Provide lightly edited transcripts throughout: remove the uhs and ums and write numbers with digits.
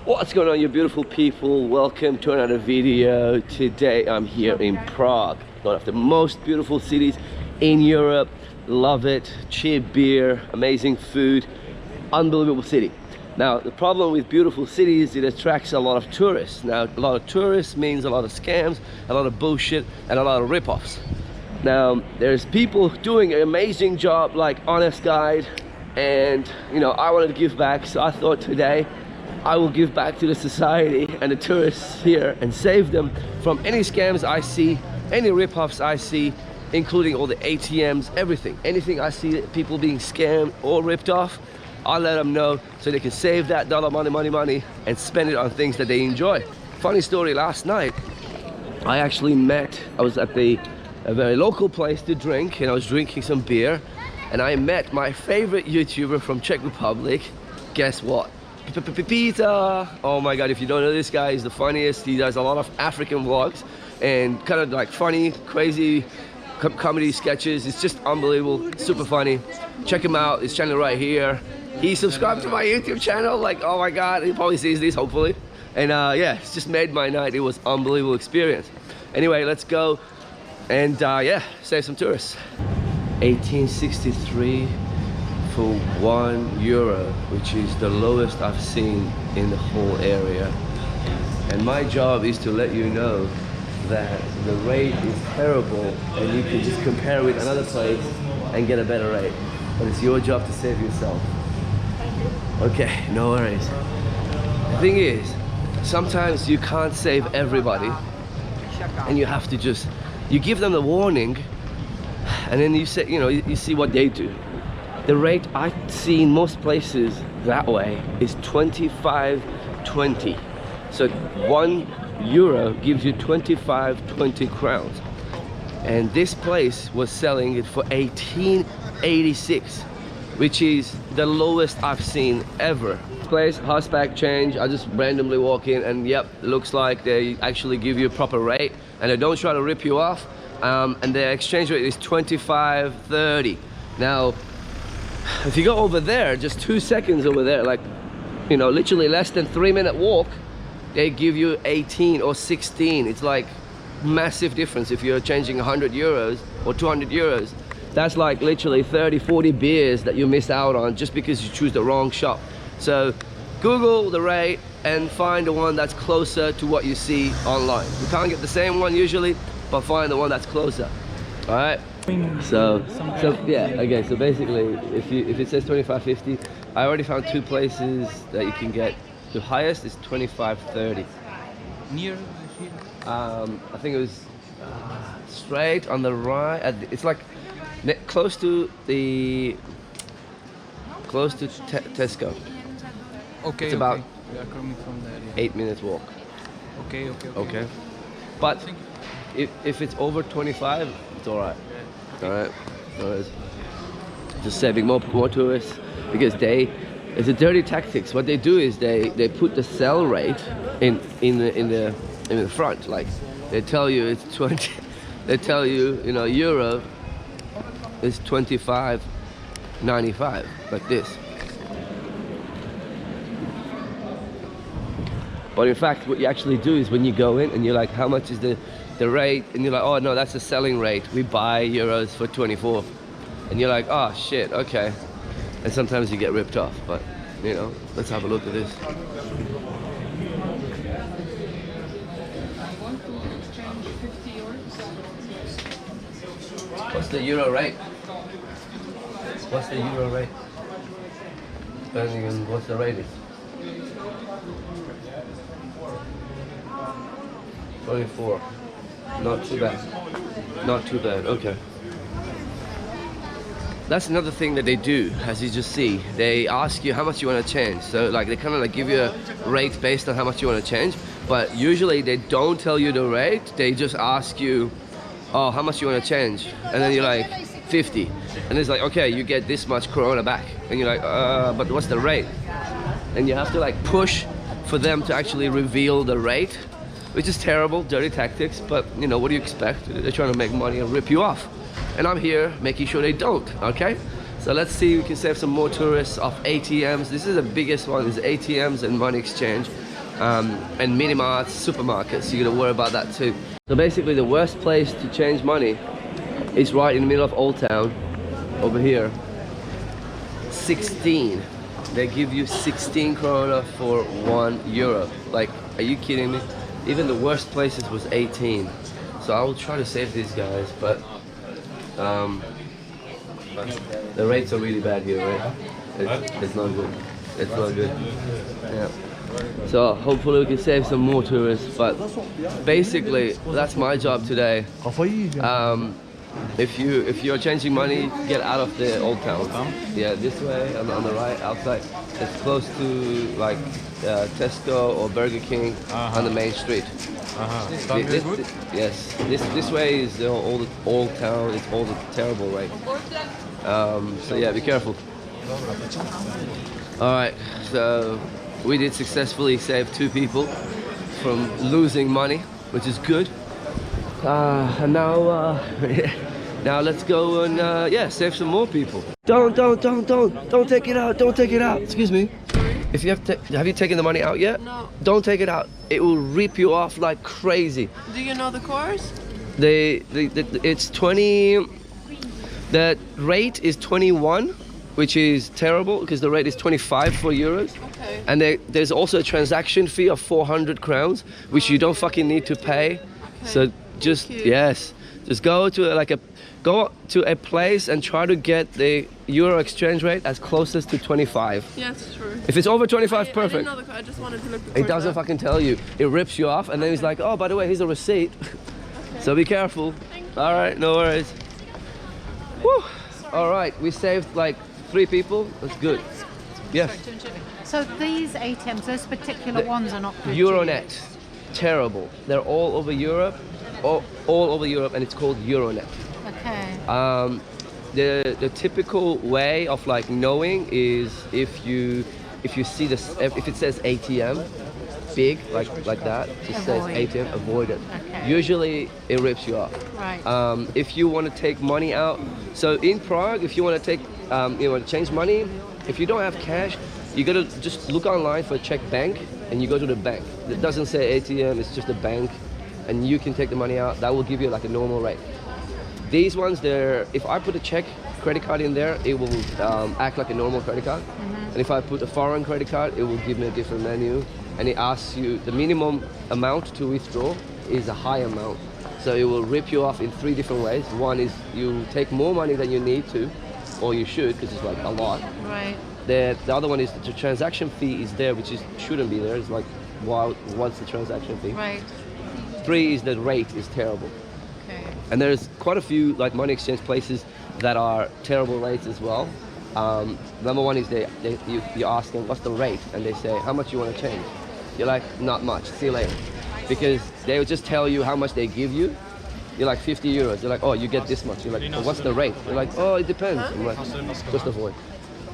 What's going on, you beautiful people? Welcome to another video. Today I'm here in Prague, one of the most beautiful cities in Europe. Love it. Cheap beer, amazing food, unbelievable city. Now the problem with beautiful cities, it attracts a lot of tourists. Now a lot of tourists means a lot of scams, a lot of bullshit, and a lot of rip-offs. Now there's people doing an amazing job like Honest Guide, and you know, I wanted to give back, so I thought today I will give back to the society and the tourists here and save them from any scams I see, any rip-offs I see, including all the ATMs, everything. Anything I see people being scammed or ripped off, I'll let them know so they can save that dollar money and spend it on things that they enjoy. Funny story, last night I was at a very local place to drink, and I was drinking some beer, and I met my favorite YouTuber from Czech Republic. Guess what? Peter! Oh my god, if you don't know this guy, he's the funniest. He does a lot of African vlogs and kind of like funny, crazy comedy sketches. It's just unbelievable, super funny. Check him out, his channel right here. He subscribed to my YouTube channel, like, oh my god, he probably sees this, hopefully. And yeah, it's just made my night. It was an unbelievable experience. Anyway, let's go and yeah, save some tourists. 1863 for €1, which is the lowest I've seen in the whole area. And my job is to let you know that the rate is terrible, and you can just compare with another place and get a better rate. But it's your job to save yourself. Okay, no worries. The thing is, sometimes you can't save everybody, and you have to just, you give them the warning, and then you say, you know, you see what they do. The rate I see in most places that way is 25.20. So €1 gives you 25.20 crowns. And this place was selling it for 18.86, which is the lowest I've seen ever. This place, horseback change, I just randomly walk in and yep, it looks like they actually give you a proper rate and they don't try to rip you off. And the exchange rate is 25.30. Now, if you go over there, just 2 seconds over there, like, you know, literally less than 3-minute walk, they give you 18 or 16. It's like massive difference. If you're changing €100 or €200, that's like literally 30-40 beers that you miss out on just because you choose the wrong shop. So Google the rate and find the one that's closer to what you see online. You can't get the same one usually, but find the one that's closer. All right. So yeah, okay, so basically if it says 25.50, I already found 2 places that you can get. The highest is 25.30. Near here? I think it was straight on the right. It's like close to Tesco. Okay, it's about we are coming from there, yeah. 8-minute walk. Okay. But if it's over 25, it's all right. All right. Just saving more tourists, because it's a dirty tactics. What they do is they put the sell rate in the front. Like they tell you it's 20. They tell you, you know, euro is 25.95, like this. But in fact, what you actually do is when you go in and you're like, how much is the rate? And you're like, oh no, that's the selling rate. We buy euros for 24. And you're like, oh shit, okay. And sometimes you get ripped off, but you know, let's have a look at this. What's the euro rate? What's the euro rate? Depending on what the rate is. 24. Not too bad. Not too bad, okay. That's another thing that they do, as you just see. They ask you how much you want to change. So like they kind of like give you a rate based on how much you want to change. But usually they don't tell you the rate. They just ask you, oh, how much you want to change? And then you're like, 50. And it's like, okay, you get this much Corona back. And you're like, but what's the rate? And you have to like push for them to actually reveal the rate, which is terrible, dirty tactics. But you know, what do you expect? They're trying to make money and rip you off. And I'm here making sure they don't, okay? So let's see if we can save some more tourists off ATMs. This is the biggest one, is ATMs and money exchange. and mini marts, supermarkets. You gotta worry about that too. So basically, the worst place to change money is right in the middle of Old Town, over here. 16. They give you 16 krona for €1. Like, are you kidding me? Even the worst places was 18. So I will try to save these guys, but the rates are really bad here, right? It's not good. It's not good. Yeah. So hopefully we can save some more tourists, but basically that's my job today. If you're changing money, get out of the Old Town. Yeah, this way on the right outside. It's close to like Tesco or Burger King on the main street. Yes, this way is the Old Town. It's all the terrible way. So yeah, be careful. All right, so we did successfully save 2 people from losing money, which is good. And now, now let's go and yeah, save some more people. Don't take it out. Don't take it out. Excuse me. If you have you taken the money out yet? No. Don't take it out. It will rip you off like crazy. Do you know the course? It's 20. The rate is 21, which is terrible because the rate is 25 for euros. Okay. And there's also a transaction fee of 400 crowns, which you don't fucking need to pay. Okay. So just just go to a place and try to get the euro exchange rate as closest to 25. Yes, true. If it's over 25, I didn't perfect. know I just wanted to look. It doesn't fucking tell you. It rips you off, and then he's like, oh, by the way, here's a receipt. So be careful. All right, no worries. Woo. All right, we saved like 3 people. That's good. Yes. So these ATMs, those particular ones are not good. Euronet, terrible. They're all over Europe, all over Europe, and it's called Euronet. Okay. The typical way of like knowing is if you see this, if it says ATM big like that, it says ATM, avoid it. Okay. Usually it rips you off. Right. If you want to take money out, so in Prague, if you want to take you want to change money, if you don't have cash, you gotta just look online for a Czech bank, and you go to the bank. It doesn't say ATM, it's just a bank, and you can take the money out. That will give you like a normal rate. These ones, if I put a Czech credit card in there, it will act like a normal credit card. And if I put a foreign credit card, it will give me a different menu. And it asks you, the minimum amount to withdraw is a high amount. So it will rip you off in 3 different ways. One is you take more money than you need to, or you should, because it's like a lot. Right. The other one is the transaction fee is there, which shouldn't be there. It's like, wow, what's the transaction fee? Right. 3 is the rate is terrible. Okay. And there's quite a few like money exchange places that are terrible rates as well. Number one is you ask them what's the rate, and they say how much you want to change. You're like, not much, see you later, because they will just tell you how much they give you. You're like 50 euros. You're like, oh, you get this much. You're like, oh, what's the rate? You're like, oh, it depends. I'm like, just avoid.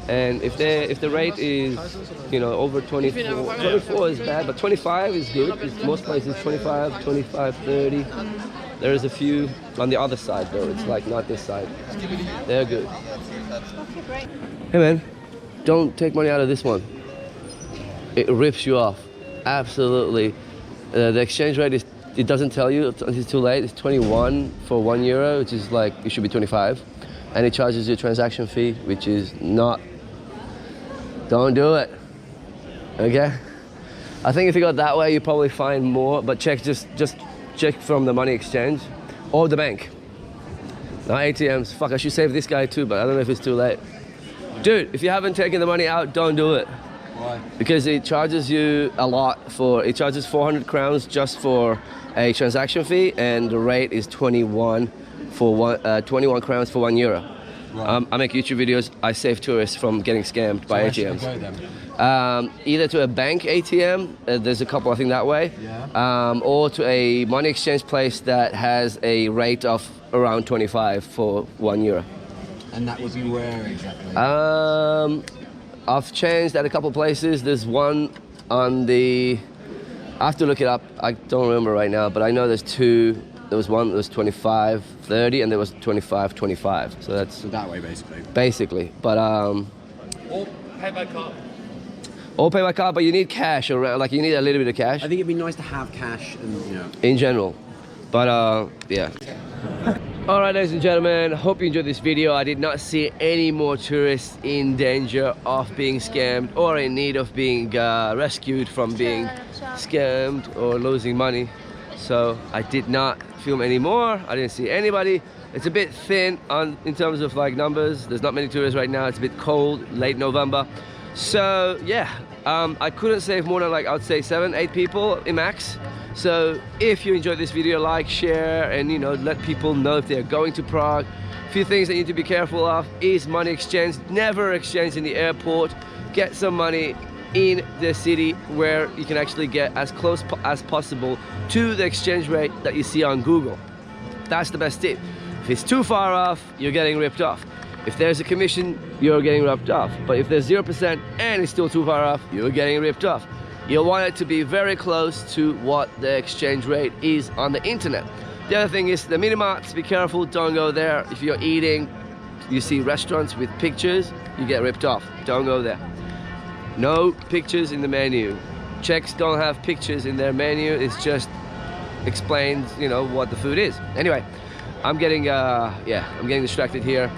And if the rate is, you know, over 24, 24 is bad, but 25 is good. Most places 25, 25, 30. There is a few on the other side though. It's like not this side. They're good. Okay, great. Hey man, don't take money out of this one. It rips you off. Absolutely. The exchange rate is, it doesn't tell you until it's too late. It's 21 for €1, which is like, it should be 25. And it charges you a transaction fee, which is not, don't do it, okay? I think if you go that way, you probably find more, but just check from the money exchange or the bank. Now ATMs, fuck, I should save this guy too, but I don't know if it's too late. Dude, if you haven't taken the money out, don't do it. Why? Because it charges you a lot it charges 400 crowns just for a transaction fee, and the rate is 21 crowns for €1. Right. I make YouTube videos. I save tourists from getting scammed by where should we ATMs. go then? Either to a bank ATM, there's a couple I think that way, or to a money exchange place that has a rate of around 25 for €1. And that would be where exactly? I've changed at a couple places. There's one on the, I have to look it up. I don't remember right now, but I know there's 2. There was one that was 25, 30, and there was 25, 25. So that's So that way basically. basically. But Or pay by card. Or pay by card, but you need cash around, like you need a little bit of cash I think it'd be nice to have cash and, you know. in general. But yeah. All right, ladies and gentlemen, hope you enjoyed this video. I did not see any more tourists in danger of being scammed or in need of being rescued from being scammed or losing money. So I did not film any more. I didn't see anybody. It's a bit thin in terms of like numbers. There's not many tourists right now. It's a bit cold, late November. So yeah, I couldn't save more than like, I would say 7-8 people in max. So if you enjoyed this video, like, share, and you know, let people know if they're going to Prague. A few things that you need to be careful of is money exchange. Never exchange in the airport. Get some money in the city where you can actually get as close as possible to the exchange rate that you see on Google. That's the best tip. If it's too far off, you're getting ripped off. If there's a commission, you're getting ripped off. But if there's 0% and it's still too far off, you're getting ripped off. You'll want it to be very close to what the exchange rate is on the internet. The other thing is the mini marts, be careful, don't go there. If you're eating, you see restaurants with pictures, you get ripped off. Don't go there. No pictures in the menu. Czechs don't have pictures in their menu. It's just explains, you know, what the food is. Anyway, I'm getting distracted here.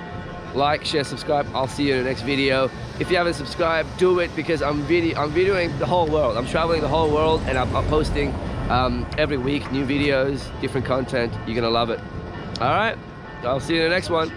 Like, share, subscribe. I'll see you in the next video. If you haven't subscribed, do it, because I'm videoing the whole world. I'm traveling the whole world, and I'm posting every week new videos, different content. You're gonna love it. All right, I'll see you in the next one.